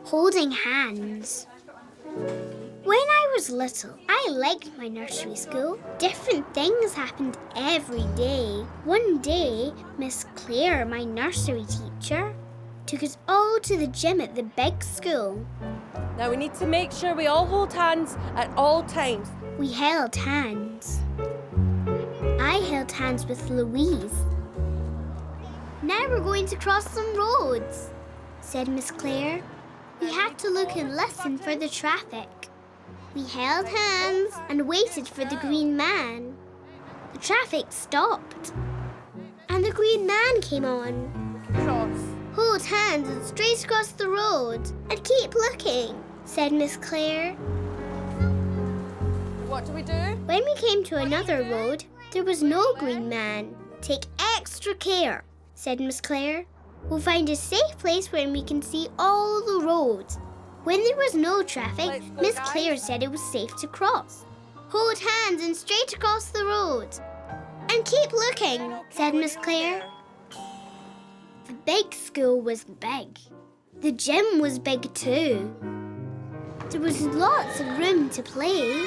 holding hands. When I was little, I liked my nursery school. Different things happened every day. One day, Miss Claire, my nursery teacher, took us all to the gym at the big school. Now we need to make sure we all hold hands at all times. We held hands. I held hands with Louise. Now we're going to cross some roads, said Miss Claire. We had to look and listen for the traffic. We held hands and waited for the green man. The traffic stopped, and the green man came on. Cross. Hold hands and straight across the road, and keep looking, said Miss Claire. What do we do? When we came to another road, there was no green man. Take extra care, said Miss Claire. We'll find a safe place where we can see all the roads. When there was no traffic, Miss Claire said it was safe to cross. Hold hands and straight across the road. And keep looking, said Miss Claire. The big school was big. The gym was big too. There was lots of room to play.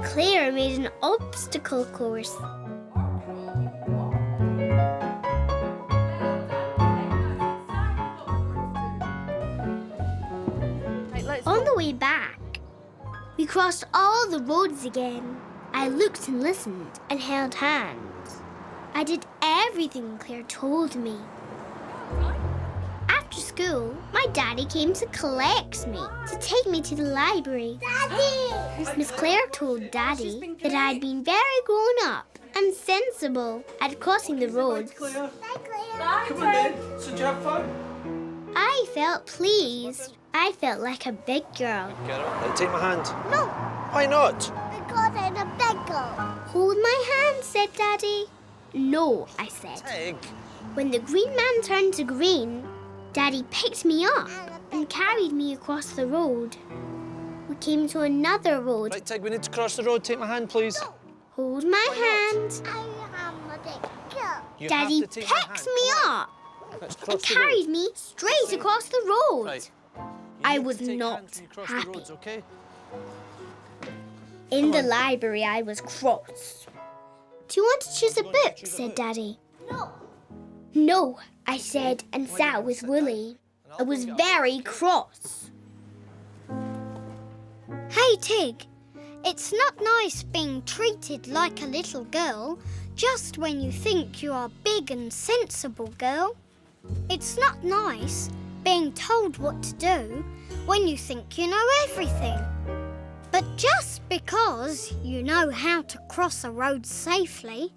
Claire made an obstacle course. On the way back, we crossed all the roads again. I looked and listened and held hands. I did everything Claire told me. After school, my daddy came to collect me, to take me to the library. Daddy! Miss Claire told Daddy that I'd been very grown up and sensible at crossing the roads. Bye, Claire. Bye, come on then. So did you have fun? I felt pleased. I felt like a big girl. Girl, take my hand. No. Why not? Because I'm a big girl. Hold my hand, said Daddy. No, I said. Tig. When the green man turned to green, Daddy picked me up and carried me across the road. We came to another road. Right, Tig, we need to cross the road. Take my hand, please. No. Hold my hand. I am a big girl. You Daddy have to take my picked hand. me Come on. up Let's and cross the carried road. me straight across the road. Right. You I need was to take not hands when you cross happy. The roads, okay? In the library, I was cross. Do you want to choose a book? Said Daddy. No. No, I said, and sat with Wolly. I was very cross. Hey, Tig. It's not nice being treated like a little girl just when you think you are a big and sensible girl. It's not nice being told what to do when you think you know everything. But just because you know how to cross a road safely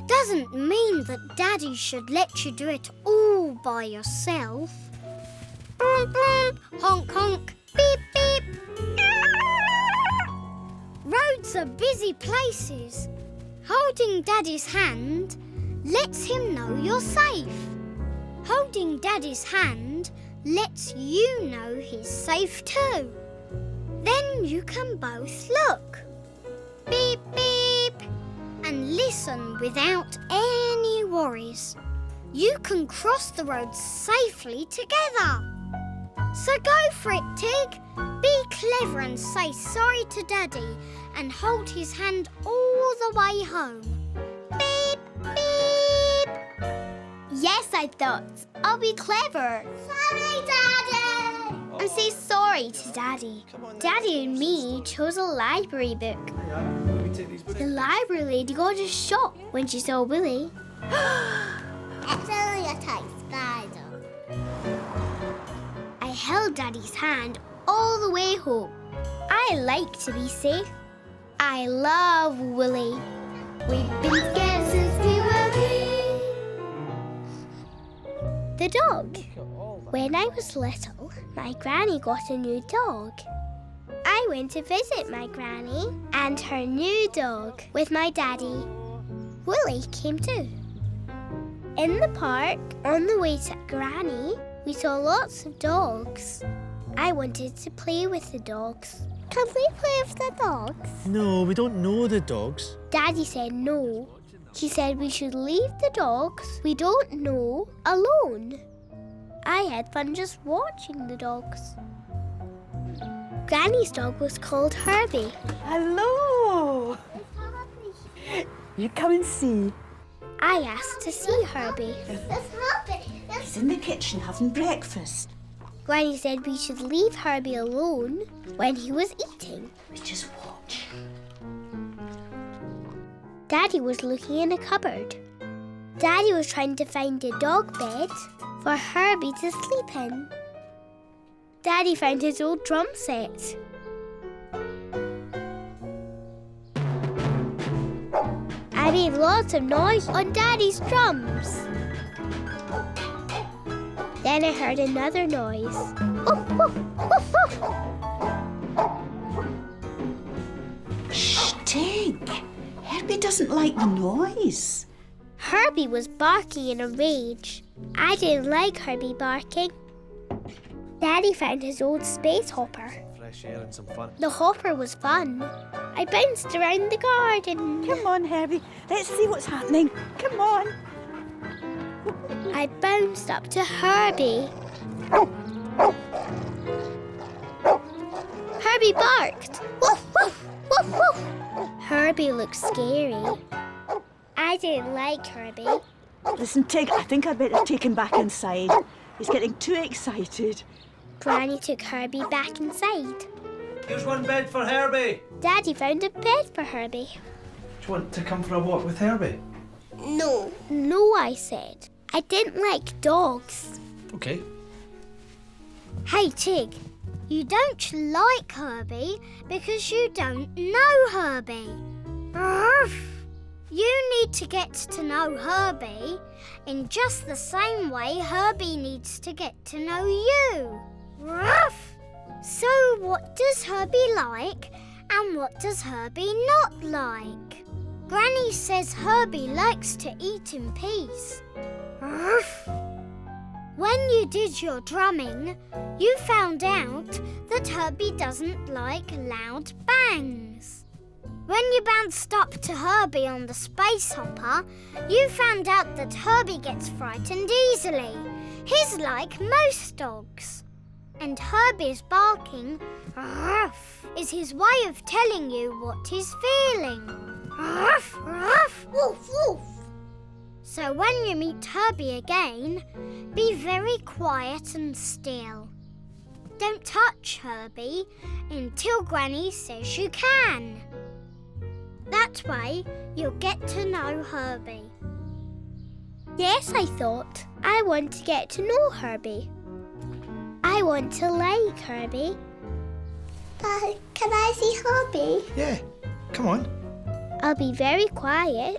doesn't mean that Daddy should let you do it all by yourself. Boom, boom, honk, honk, beep, beep. Roads are busy places. Holding Daddy's hand lets him know you're safe. Holding Daddy's hand lets you know he's safe too. Then you can both look. Beep, beep. And listen without any worries. You can cross the road safely together. So go for it, Tig. Be clever and say sorry to Daddy and hold his hand all the way home. Beep, beep. Yes, I thought. I'll be clever. Sorry, Daddy. And say sorry to Daddy. Come on, then. Daddy and me chose a library book. Let me take these books. The library lady got a shock when she saw Wolly. It's only a tight spider. I held Daddy's hand all the way home. I like to be safe. I love Wolly. We've been scared since we were wee. The dog. When I was little, my granny got a new dog. I went to visit my granny and her new dog with my daddy. Wolly came too. In the park, on the way to Granny, we saw lots of dogs. I wanted to play with the dogs. Can we play with the dogs? No, we don't know the dogs. Daddy said no. He said we should leave the dogs we don't know alone. I had fun just watching the dogs. Granny's dog was called Herbie. Hello. You come and see. I asked to see Herbie. He's in the kitchen having breakfast. Granny said we should leave Herbie alone when he was eating. We just watch. Daddy was looking in a cupboard. Daddy was trying to find a dog bed for Herbie to sleep in. Daddy found his old drum set. I made lots of noise on Daddy's drums. Then I heard another noise. Woof, woof, woof, woof. Shh, Tig. Herbie doesn't like the noise. Herbie was barking in a rage. I didn't like Herbie barking. Daddy found his old space hopper. Fresh air and some fun. The hopper was fun. I bounced around the garden. Come on, Herbie. Let's see what's happening. Come on. I bounced up to Herbie. Herbie barked. Woof, woof, woof, woof. Herbie looked scary. I didn't like Herbie. Listen, Tig, I think I better take him back inside. He's getting too excited. Granny took Herbie back inside. Here's one bed for Herbie. Daddy found a bed for Herbie. Do you want to come for a walk with Herbie? No. No, I said. I didn't like dogs. Okay. Hey, Tig, you don't like Herbie because you don't know Herbie. Ruff. You need to get to know Herbie in just the same way Herbie needs to get to know you. Ruff. So what does Herbie like and what does Herbie not like? Granny says Herbie likes to eat in peace. Ruff. When you did your drumming, you found out that Herbie doesn't like loud bangs. When you bounced up to Herbie on the space hopper, you found out that Herbie gets frightened easily. He's like most dogs. And Herbie's barking, ruff, is his way of telling you what he's feeling. Ruff, ruff, woof, woof. So when you meet Herbie again, be very quiet and still. Don't touch Herbie until Granny says you can. That way, you'll get to know Herbie. Yes, I thought. I want to get to know Herbie. I want to like Herbie. Can I see Herbie? Yeah, come on. I'll be very quiet.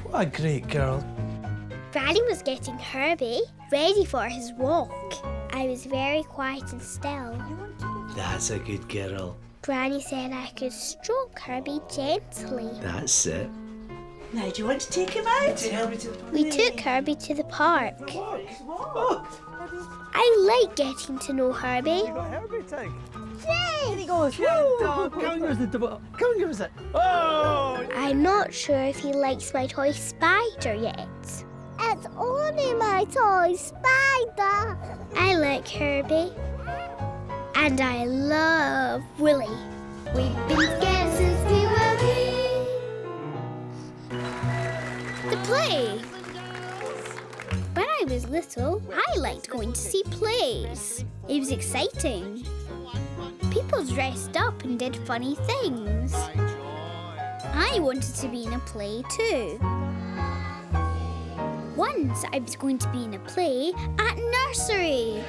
What a great girl. Granny was getting Herbie ready for his walk. I was very quiet and still. That's a good girl. Granny said I could stroke Herbie gently. That's it. Now, do you want to take him out? Take Herbie to the We took Herbie to the park. Oh, I like getting to know Herbie. You got Herbie, Tig. Here he goes. Come and give us the double. Come and give us it. Oh! I'm not sure if he likes my toy spider yet. It's only my toy spider. I like Herbie. And I love Wolly. We've been together since we were wee. The play. When I was little, I liked going to see plays. It was exciting. People dressed up and did funny things. I wanted to be in a play too. Once I was going to be in a play at nursery.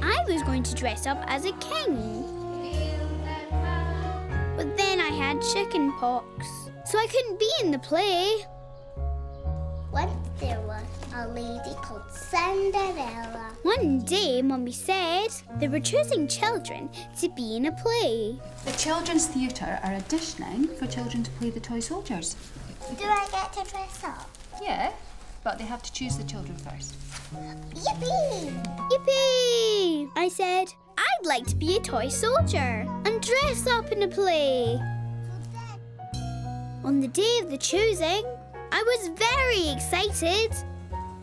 I was going to dress up as a king. But then I had chicken pox, so I couldn't be in the play. Once there was a lady called Cinderella. One day, Mummy said they were choosing children to be in a play. The Children's Theatre are auditioning for children to play the toy soldiers. Do I get to dress up? Yeah, but they have to choose the children first. Yippee! Yippee! I said, I'd like to be a toy soldier and dress up in a play. On the day of the choosing, I was very excited.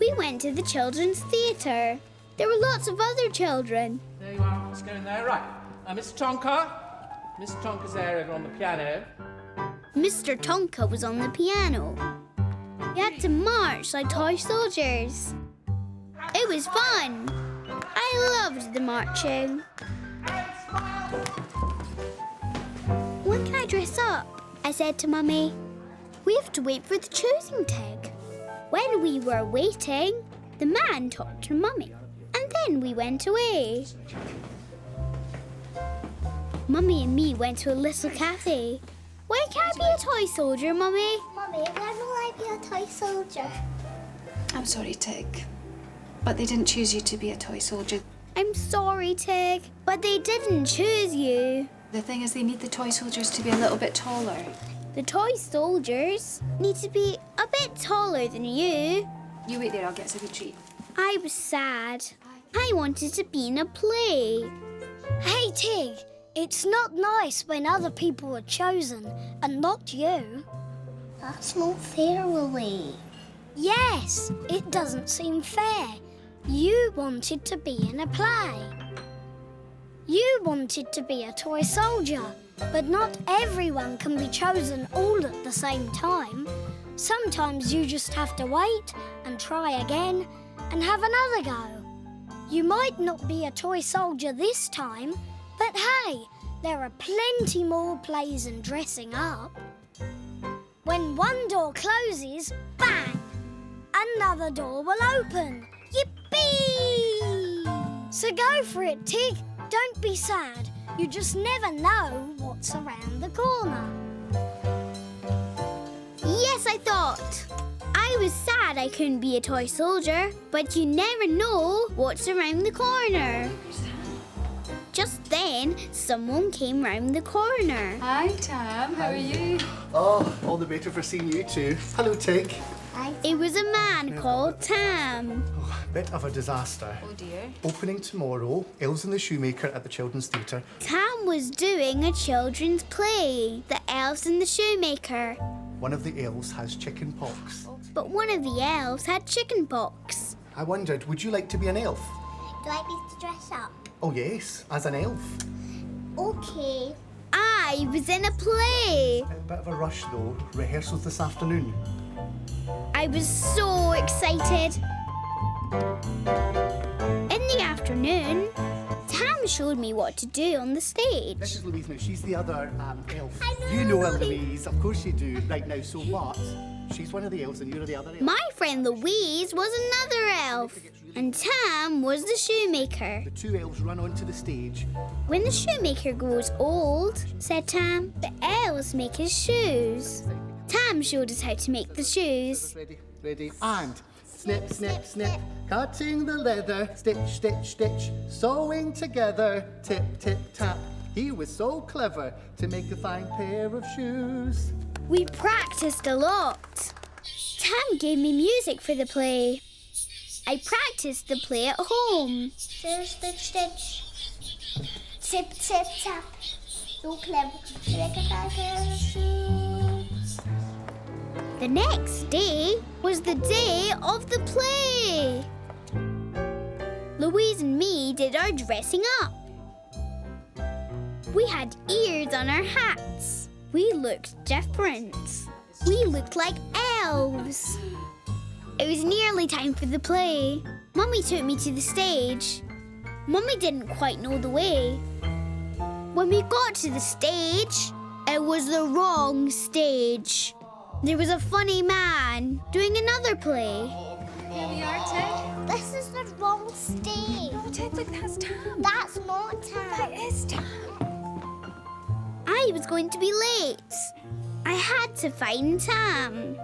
We went to the children's theatre. There were lots of other children. There you are. Let's go in there. Right. Mr. Tonka. Mr. Tonka's there over on the piano. Mr. Tonka was on the piano. We had to march like toy soldiers. It was fun. I loved the marching. When can I dress up? I said to Mummy. We have to wait for the choosing tag. When we were waiting, the man talked to Mummy, and then we went away. Mummy and me went to a little cafe. When can I be a toy soldier, Mummy? Mummy, when will I be a toy soldier? I'm sorry, Tig, but they didn't choose you to be a toy soldier. I'm sorry, Tig, but they didn't choose you. The thing is, they need the toy soldiers to be a little bit taller. The toy soldiers need to be a bit taller than you. You wait there, I'll get us a good treat. I was sad. I wanted to be in a play. Hey, Tig, it's not nice when other people are chosen and not you. That's not fair, Wolly. Yes, it doesn't seem fair. You wanted to be in a play. You wanted to be a toy soldier, but not everyone can be chosen all at the same time. Sometimes you just have to wait and try again and have another go. You might not be a toy soldier this time, but hey, there are plenty more plays and dressing up. When one door closes, bang! Another door will open. Yippee! So go for it, Tig. Don't be sad. You just never know what's around the corner. Yes, I thought. I was sad I couldn't be a toy soldier, but you never know what's around the corner. Just then, someone came round the corner. Hi, Tam. How are you? Oh, all the better for seeing you too. Hello, Tig. It was a man called Tam. Oh, bit of a disaster. Oh, dear. Opening tomorrow, Elves and the Shoemaker at the Children's Theatre. Tam was doing a children's play, The Elves and the Shoemaker. One of the elves has chicken pox. But one of the elves had chicken pox. I wondered, would you like to be an elf? Do I need to dress up? Oh yes, as an elf. Okay. I was in a play. A bit of a rush though. Rehearsals this afternoon. I was so excited. In the afternoon, Tam showed me what to do on the stage. This is Louise now. She's the other elf. I know You know her, Louise. Louise. Of course you do. Right now, so what? She's one of the elves and you're the other elf. My friend Louise was another elf, and Tam was the shoemaker. The two elves run onto the stage. When the shoemaker grows old, said Tam, the elves make his shoes. Tam showed us how to make the shoes. Ready, ready, and snip, snip, snip. Cutting the leather, stitch, stitch, stitch. Sewing together, tip, tip, tap. He was so clever to make a fine pair of shoes. We practiced a lot. Tam gave me music for the play. I practiced the play at home. Stitch, stitch, stitch. Tip, tip, tap. So clever to make a fine pair of shoes. The next day was the day of the play. Louise and me did our dressing up. We had ears on our hats. We looked different. We looked like elves. It was nearly time for the play. Mummy took me to the stage. Mummy didn't quite know the way. When we got to the stage, it was the wrong stage. There was a funny man doing another play. Here we are, Tig. This is the wrong stage. Oh, Tig, look, that's Tam. That's not Tam. That is Tam. I was going to be late. I had to find Tam.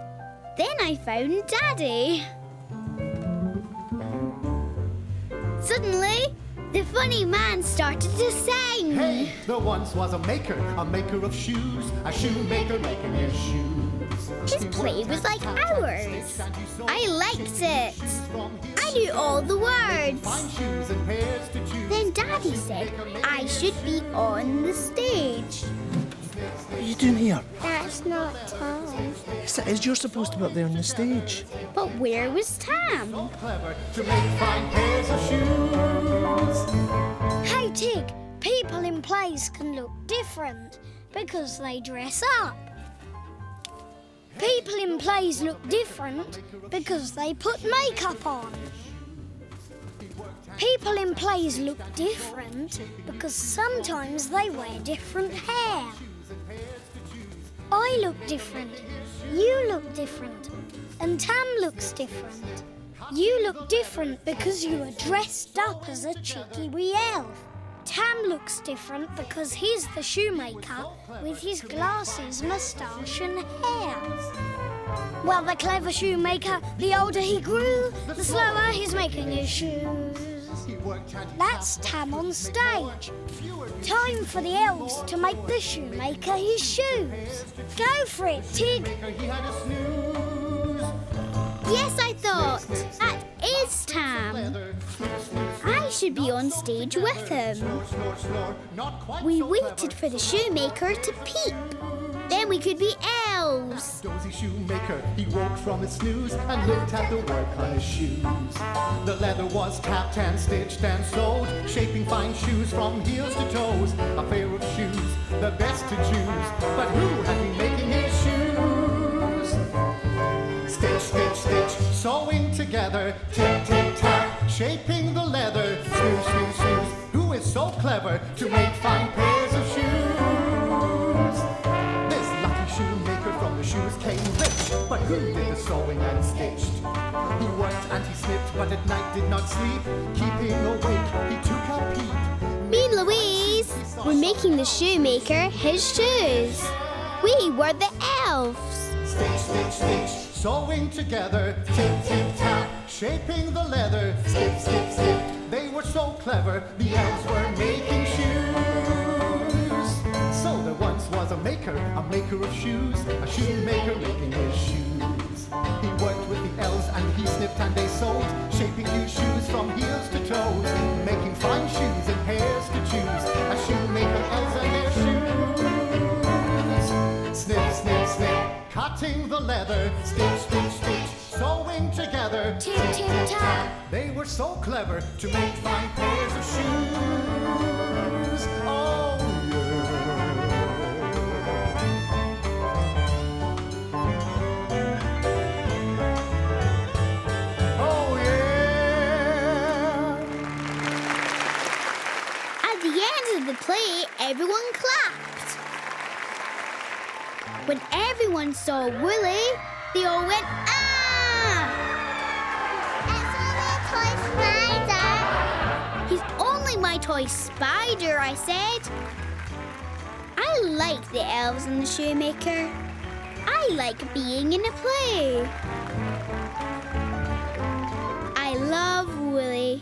Then I found Daddy. Suddenly, the funny man started to sing. Hey, there once was a maker of shoes, a shoemaker making his shoes. His play was like ours. I liked it. I knew all the words. Then Daddy said I should be on the stage. What are you doing here? That's not Tom. Yes, it is. You're supposed to be up there on the stage. But where was Tam? Clever to make fine pairs of shoes. Hey, Tig, people in plays can look different because they dress up. People in plays look different because they put makeup on. People in plays look different because sometimes they wear different hair. I look different, you look different, and Tam looks different. You look different because you are dressed up as a cheeky wee elf. Tam looks different because he's the shoemaker with his glasses, moustache and hair. Well, the clever shoemaker, the older he grew, the slower he's making his shoes. That's Tam on stage. Time for the elves to make the shoemaker his shoes. Go for it, Tig. Yes, I thought. That is Tam. I should be on stage with him. We waited for the shoemaker to peep. Then we could be elves. Dozy shoemaker, he woke from his snooze and looked at the work on his shoes. The leather was tapped and stitched and sewed, shaping fine shoes from heels to toes. A pair of shoes, the best to choose. But who had been making his shoes? Stitch, stitch, stitch, sewing together. Tick, tick, tap, shaping the leather. Snooze, snooze, snooze. Who is so clever to make fine pairs of shoes? Shoemaker from the shoes came rich, but who did the sewing and stitched? He worked and he snipped, but at night did not sleep. Keeping awake, he took a peep. Me and Louise were making the shoemaker his shoes. We were the elves. Stitch, stitch, stitch, sewing together. Tip, tip, tap, shaping the leather. Snip, snip, snip, they were so clever. The elves were making shoes. So there once was a maker of shoes, a shoemaker making his shoes. He worked with the elves and he snipped and they sewed, shaping new shoes from heels to toes, making fine shoes and pairs to choose. A shoemaker elves and their shoes. Snip, snip, snip, cutting the leather. Stitch, stitch, stitch, sewing together. Tip, tip, tap. They were so clever to make fine pairs of shoes. Oh, the play, everyone clapped. When everyone saw Wolly, they all went, ah! It's only a toy spider. He's only my toy spider, I said. I like the elves and the shoemaker. I like being in a play. I love Wolly.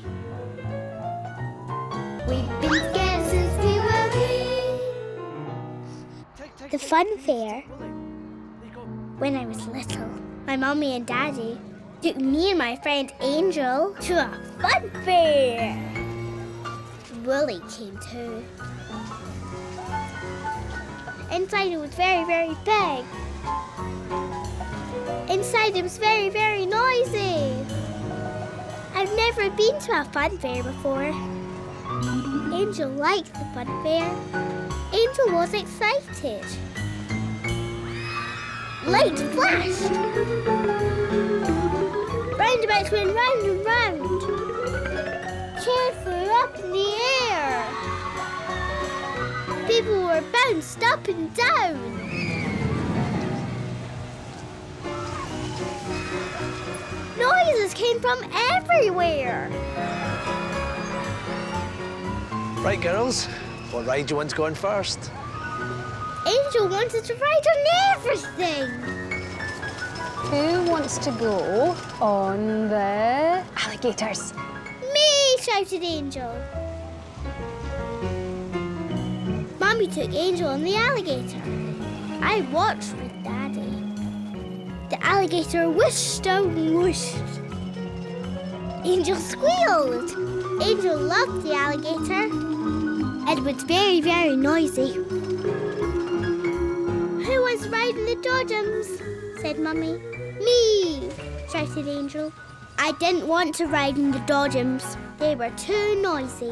We've been scared since we were wee. The fun fair. When I was little, my mummy and daddy took me and my friend Angel to a fun fair. Wolly came too. Inside it was very, very big. Inside it was very, very noisy. I've never been to a fun fair before. Angel liked the fun fair. Angel was excited. Light flashed. Roundabouts went round and round. Chairs flew up in the air. People were bounced up and down. Noises came from everywhere. Right, girls, what ride do you want to go on first? Angel wanted to ride on everything. Who wants to go on the alligators? Me, shouted Angel. Mummy took Angel on the alligator. I watched with Daddy. The alligator whooshed and whooshed. Angel squealed. Angel loved the alligator. It was very, very noisy. Who was riding the dodgems? Said Mummy. Me, shouted Angel. I didn't want to ride in the dodgems. They were too noisy.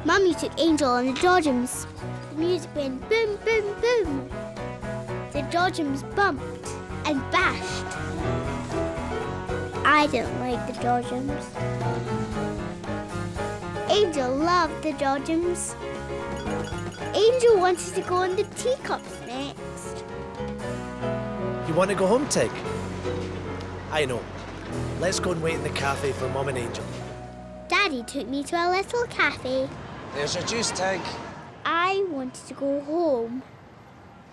Mummy took Angel on the dodgems. The music went boom, boom, boom. The dodgems bumped and bashed. I didn't like the dodgems. Angel loved the dodgems. Angel wanted to go on the teacups next. You want to go home, Tig? I know. Let's go and wait in the cafe for Mum and Angel. Daddy took me to a little cafe. There's your juice, Tig. I wanted to go home.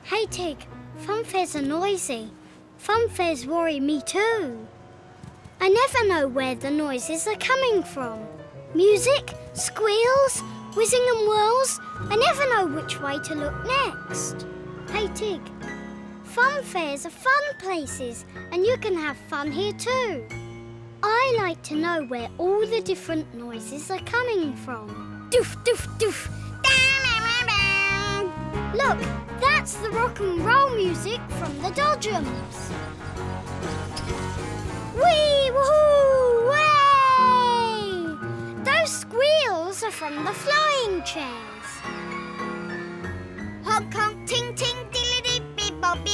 Hey, Tig, funfairs are noisy. Funfairs worry me too. I never know where the noises are coming from. Music, squeals, whizzing and whirls. I never know which way to look next. Hey, Tig, funfairs are fun places and you can have fun here too. I like to know where all the different noises are coming from. Doof, doof, doof. Look, that's the rock and roll music from the dodgems. Whee! Woohoo! Way! Those squeals are from the flying chairs. Honk, honk, ting, ting, diddly, beep, bob,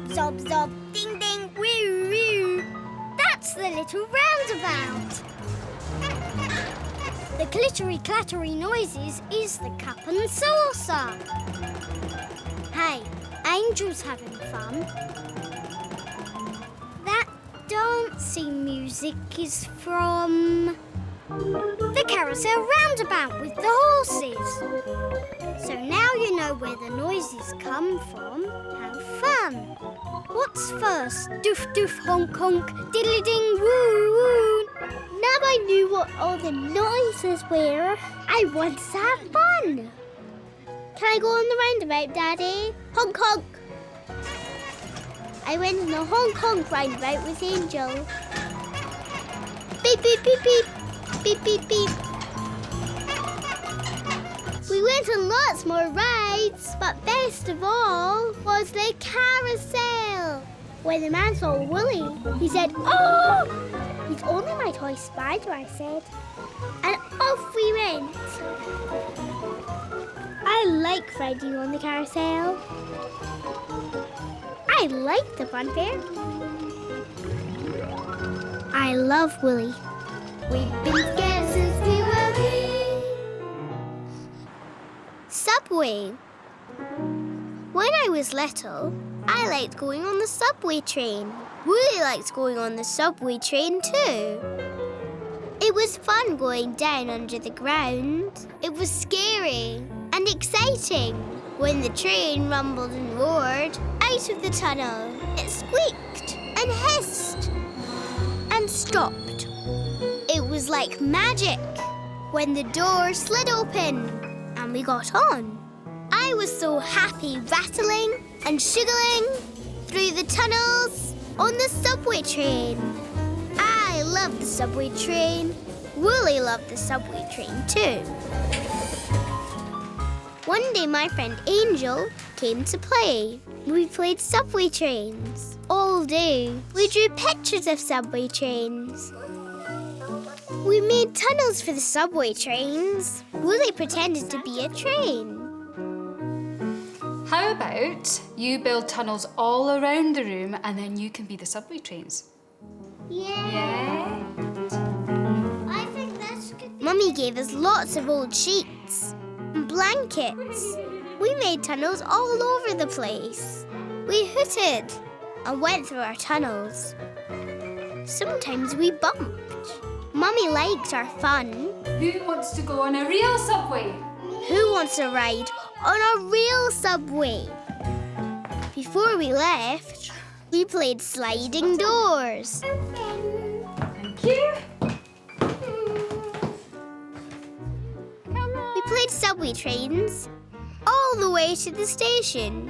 zob, zob, ding, ding, wee, wee. That's the little roundabout. The glittery, clattery noises is the cup and saucer. Hey, Angel's having fun. That dancing music is from the carousel roundabout with the horses. So now you know where the noises come from. Have fun. What's first? Doof, doof, honk, honk, diddly ding, woo, woo. Now I knew what all the noises were. I want to have fun. Can I go on the roundabout, Daddy? Honk, honk. I went on the honk, honk roundabout with Angel. Beep, beep, beep, beep. Beep, beep, beep. We went on lots more rides, but best of all was the carousel. When the man saw Wolly, he said, "Oh! He's only my toy spider," I said. And off we went. I like riding on the carousel. I like the funfair. I love Wolly. We've been scared since we were wee. Subway. When I was little, I liked going on the subway train. Wolly liked going on the subway train too. It was fun going down under the ground. It was scary and exciting. When the train rumbled and roared out of the tunnel, it squeaked and hissed and stopped. It was like magic when the door slid open and we got on. I was so happy rattling and shiggling through the tunnels on the subway train. I loved the subway train. Wolly loved the subway train too. One day my friend Angel came to play. We played subway trains all day. We drew pictures of subway trains. We made tunnels for the subway trains. Wolly pretended to be a train. How about you build tunnels all around the room and then you can be the subway trains? Yeah. I think that's good. Mummy gave us lots of old sheets and blankets. We made tunnels all over the place. We hooted and went through our tunnels. Sometimes we bumped. Mummy liked our fun. Who wants to go on a real subway? Who wants to ride on a real subway? Before we left, we played sliding doors. Thank you. We played subway trains all the way to the station.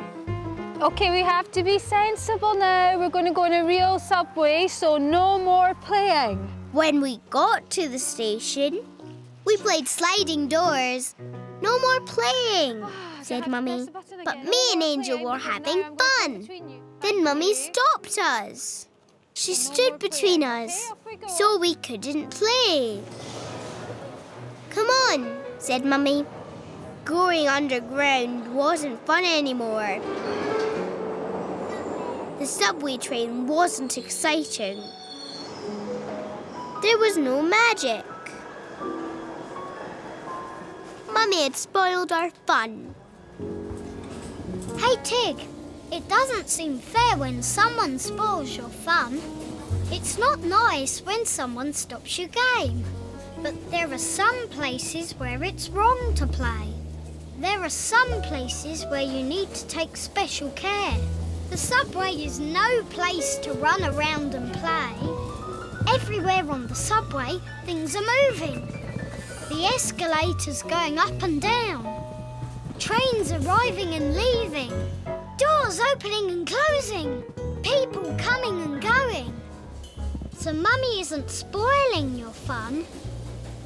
Okay, we have to be sensible now. We're going to go on a real subway, so no more playing. When we got to the station, we played sliding doors. No more playing, said Mummy. Press the button But me and Angel were having fun. Then Mummy stopped us. She stood between us, so we couldn't play. Come on, said Mummy. Going underground wasn't fun anymore. The subway train wasn't exciting. There was no magic. Mummy had spoiled our fun. Hey, Tig, it doesn't seem fair when someone spoils your fun. It's not nice when someone stops your game. But there are some places where it's wrong to play. There are some places where you need to take special care. The subway is no place to run around and play. Everywhere on the subway, things are moving. The escalators going up and down. Trains arriving and leaving. Doors opening and closing. People coming and going. So Mummy isn't spoiling your fun.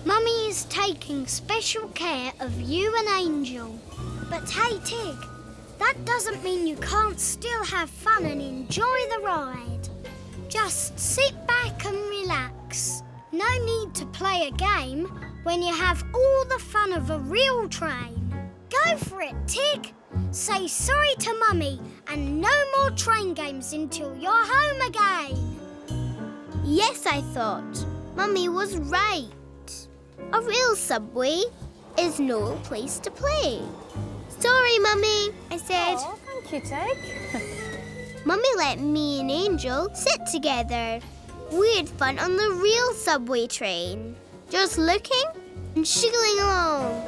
Mummy is taking special care of you and Angel. But hey, Tig, that doesn't mean you can't still have fun and enjoy the ride. Just sit back and relax. No need to play a game when you have all the fun of a real train. Go for it, Tig. Say sorry to Mummy and no more train games until you're home again. Yes, I thought. Mummy was right. A real subway is no place to play. Sorry, Mummy, I said. Oh, thank you, Tig. Mummy let me and Angel sit together. We had fun on the real subway train, just looking and shiggling along.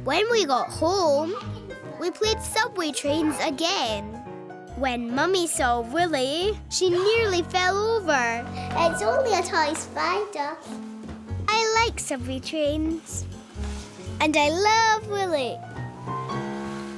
When we got home, we played subway trains again. When Mummy saw Wolly, she nearly fell over. It's only a toy spider. I like subway trains. And I love Wolly.